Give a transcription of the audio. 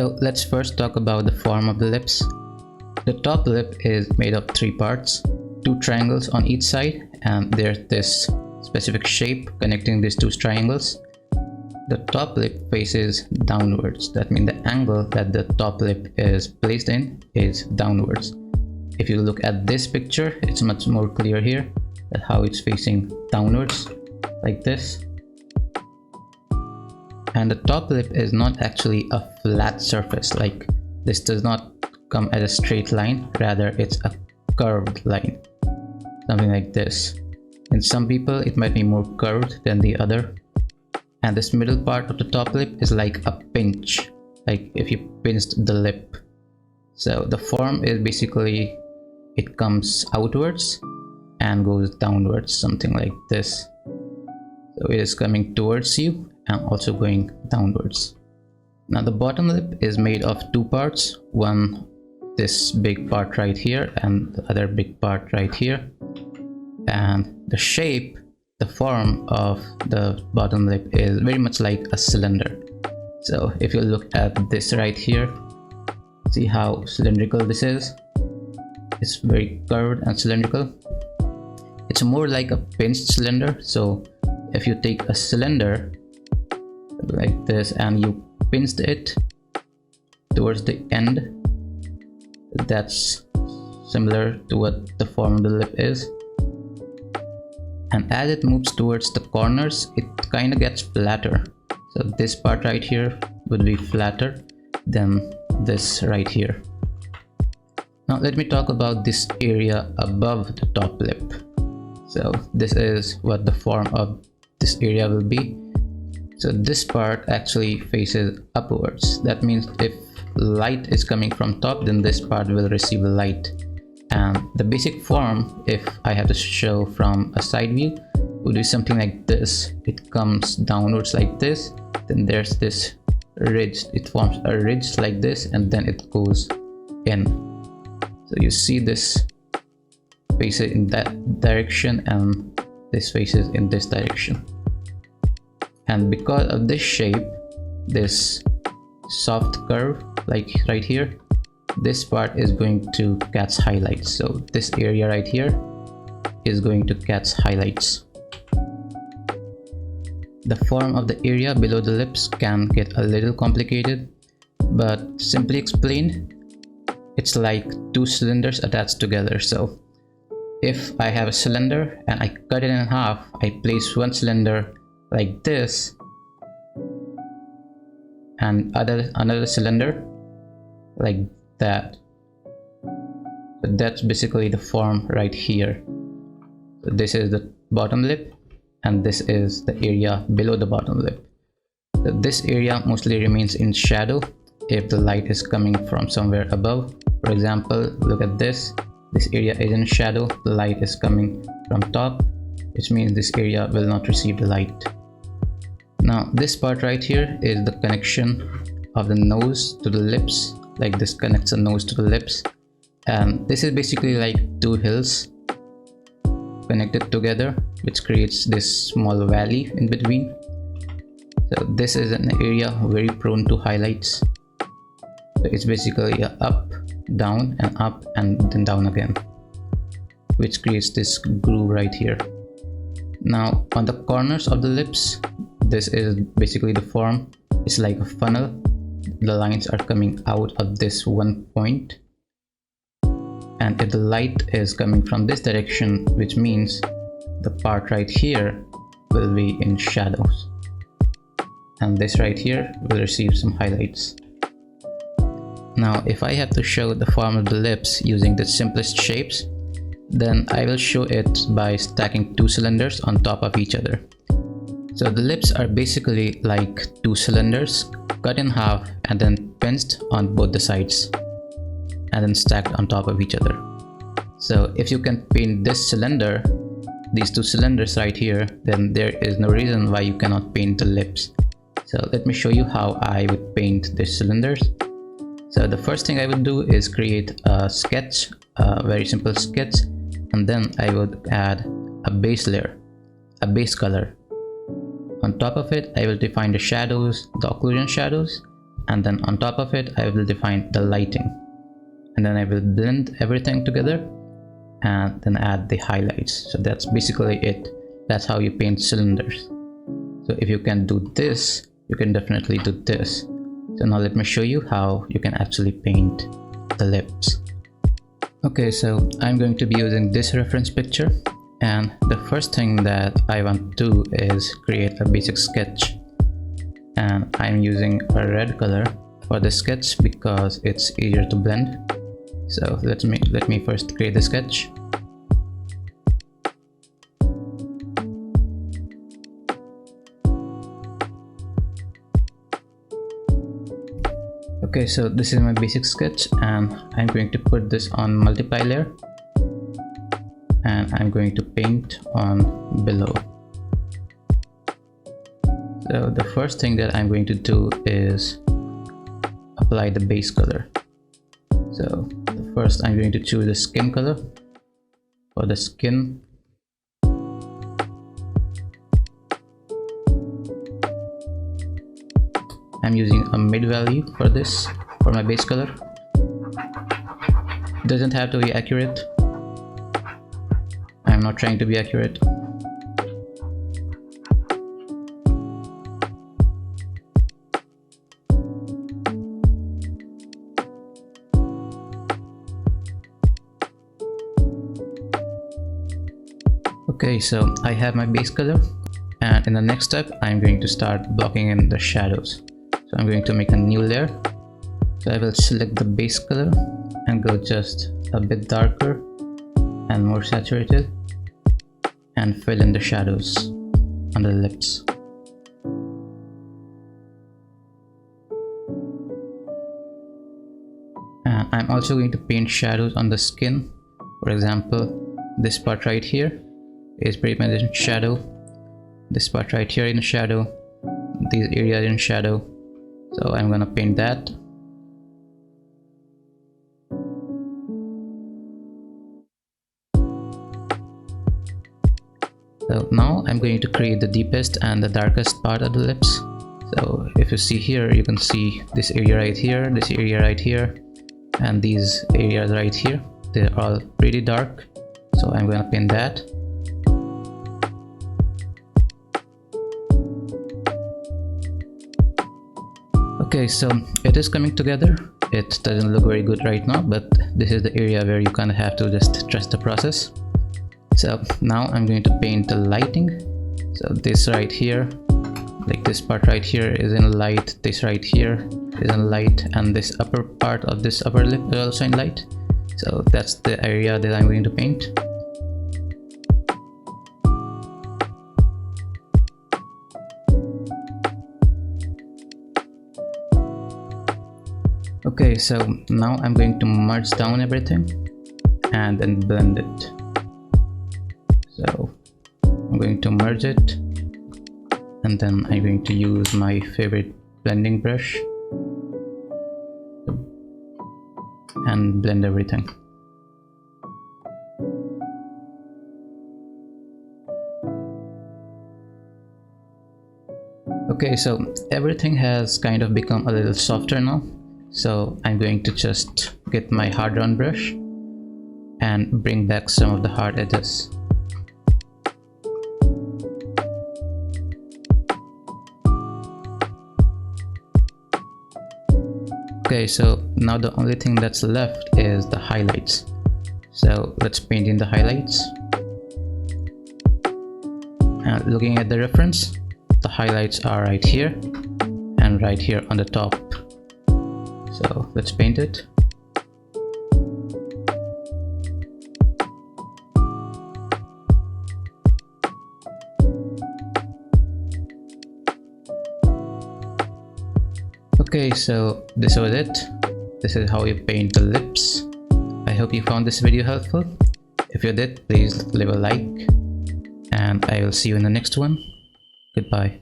So let's first talk about the form of the lips. The top lip is made of three parts, two triangles on each side, and there's this specific shape connecting these two triangles. The top lip faces downwards. That means the angle that the top lip is placed in is downwards. If you look at this picture, it's much more clear here that how it's facing downwards like this. And the top lip is not actually a flat surface, like this does not come at a straight line, rather it's a curved line, something like this. In some people it might be more curved than the other. And this middle part of the top lip is like a pinch, like if you pinched the lip. So the form is basically, it comes outwards and goes downwards, something like this. So it is coming towards you and also going downwards. Now the bottom lip is made of two parts, one this big part right here and the other big part right here. And the shape, the form of the bottom lip is very much like a cylinder. So if you look at this right here, see how cylindrical this is. It's very curved and cylindrical. It's more like a pinched cylinder. So if you take a cylinder like this and you pinched it towards the end, that's similar to what the form of the lip is. And as it moves towards the corners, it kind of gets flatter. So this part right here would be flatter than this right here. Now let me talk about this area above the top lip. So this is what the form of this area will be. So this part actually faces upwards. That means if light is coming from top, then this part will receive light. And the basic form, if I have to show from a side view, would be something like this. It comes downwards like this, then there's this ridge, it forms a ridge like this, and then it goes in. So you see this faces in that direction and this faces in this direction. And because of this shape, this soft curve like right here, this part is going to catch highlights. So this area right here is going to catch highlights. The form of the area below the lips can get a little complicated, but simply explained, it's like two cylinders attached together. So if I have a cylinder and I cut it in half, I place one cylinder like this and another cylinder like that. So that's basically the form right here. So this is the bottom lip and this is the area below the bottom lip. So this area mostly remains in shadow if the light is coming from somewhere above. For example, look at this area is in shadow, the light is coming from top, which means this area will not receive the light. Now this part right here is the connection of the nose to the lips, like this connects the nose to the lips, and this is basically like two hills connected together, which creates this small valley in between. So this is an area very prone to highlights. So it's basically a up, down and up and then down again, which creates this groove right here. Now on the corners of the lips, this is basically the form. It's like a funnel. The lines are coming out of this one point, and if the light is coming from this direction, which means the part right here will be in shadows and this right here will receive some highlights. Now if I have to show the form of the lips using the simplest shapes, then I will show it by stacking two cylinders on top of each other. So the lips are basically like two cylinders cut in half and then pinched on both the sides and then stacked on top of each other. So if you can paint this cylinder, these two cylinders right here, then there is no reason why you cannot paint the lips. So let me show you how I would paint these cylinders. So the first thing I would do is create a sketch, a very simple sketch, and then I would add a base layer, a base color. On top of it, I will define the shadows, the occlusion shadows, and then on top of it I will define the lighting, and then I will blend everything together and then add the highlights. So that's basically it. That's how you paint cylinders. So if you can do this, you can definitely do this. So now let me show you how you can actually paint the lips. Okay, so I'm going to be using this reference picture, and the first thing that I want to do is create a basic sketch, and I'm using a red color for the sketch because it's easier to blend. So let me first create the sketch. Okay, so this is my basic sketch, and I'm going to put this on multiply layer, and I'm going to paint on below. So the first thing that I'm going to do is apply the base color. So first I'm going to choose the skin color. For the skin, I'm using a mid value for this, for my base color. Doesn't have to be accurate. I'm not trying to be accurate. Okay, so I have my base color, and in the next step I'm going to start blocking in the shadows. So I'm going to make a new layer. So I will select the base color and go just a bit darker and more saturated, and fill in the shadows on the lips. And I'm also going to paint shadows on the skin. For example, this part right here is pretty much in shadow. This part right here in shadow. These areas in shadow. So I'm gonna paint that. So now I'm going to create the deepest and the darkest part of the lips. So if you see here, you can see this area right here, this area right here, and these areas right here. They're all pretty dark. So I'm gonna paint that. Okay, so it is coming together. It doesn't look very good right now, but this is the area where you kind of have to just trust the process. So now I'm going to paint the lighting. So this right here, like this part right here is in light, this right here is in light, and this upper part of this upper lip is also in light. So that's the area that I'm going to paint. Okay, so now I'm going to merge down everything and then blend it. So I'm going to merge it, and then I'm going to use my favorite blending brush and blend everything. Okay, so everything has kind of become a little softer now. So I'm going to just get my hard round brush and bring back some of the hard edges. Okay, so now the only thing that's left is the highlights. So let's paint in the highlights. And looking at the reference, the highlights are right here and right here on the top. So let's paint it. Okay, so this was it. This is how you paint the lips. I hope you found this video helpful. If you did, please leave a like, and I will see you in the next one. Goodbye.